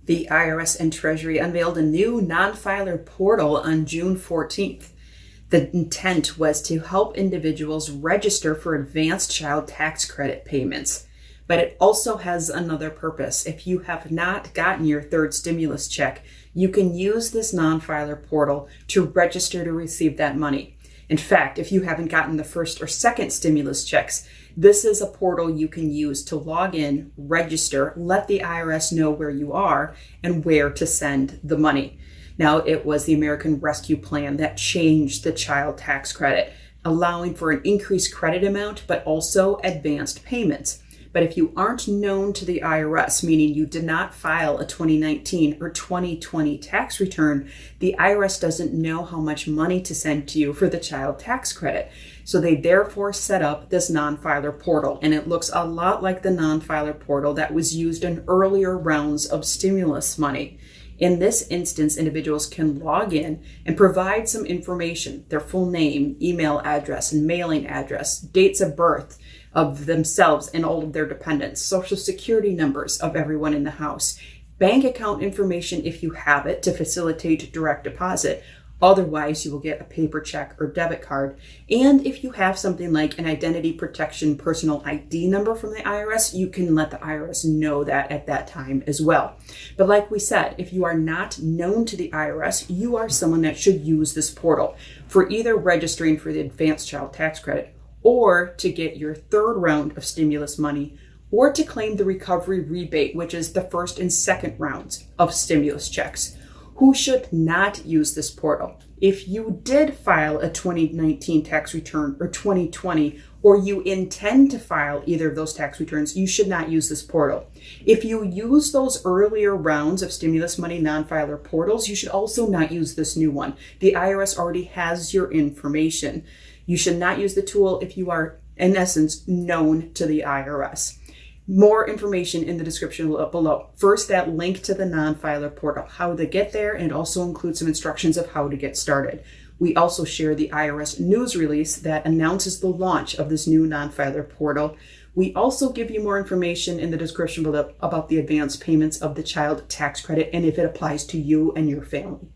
The IRS and Treasury unveiled a new non-filer portal on June 14th. The intent was to help individuals register for advanced child tax credit payments. But it also has another purpose. If you have not gotten your third stimulus check, you can use this non-filer portal to register to receive that money. In fact, if you haven't gotten the first or second stimulus checks, this is a portal you can use to log in, register, let the IRS know where you are and where to send the money. Now, it was the American Rescue Plan that changed the child tax credit, allowing for an increased credit amount, but also advanced payments. But if you aren't known to the IRS, meaning you did not file a 2019 or 2020 tax return, the IRS doesn't know how much money to send to you for the child tax credit. So they therefore set up this non-filer portal, and it looks a lot like the non-filer portal that was used in earlier rounds of stimulus money. In this instance, individuals can log in and provide some information, their full name, email address, and mailing address, dates of birth of themselves and all of their dependents, social security numbers of everyone in the house, bank account information if you have it to facilitate direct deposit. Otherwise, you will get a paper check or debit card. And if you have something like an identity protection personal ID number from the IRS, you can let the IRS know that at that time as well. But like we said, if you are not known to the IRS, you are someone that should use this portal for either registering for the advanced child tax credit or to get your third round of stimulus money or to claim the recovery rebate, which is the first and second rounds of stimulus checks. Who should not use this portal? If you did file a 2019 tax return or 2020, or you intend to file either of those tax returns, you should not use this portal. If you use those earlier rounds of stimulus money non-filer portals, you should also not use this new one. The IRS already has your information. You should not use the tool if you are, in essence, known to the IRS. More information in the description below. First, that link to the non-filer portal, how to get there, and also include some instructions of how to get started. We also share the IRS news release that announces the launch of this new non-filer portal. We also give you more information in the description below about the advance payments of the child tax credit and if it applies to you and your family.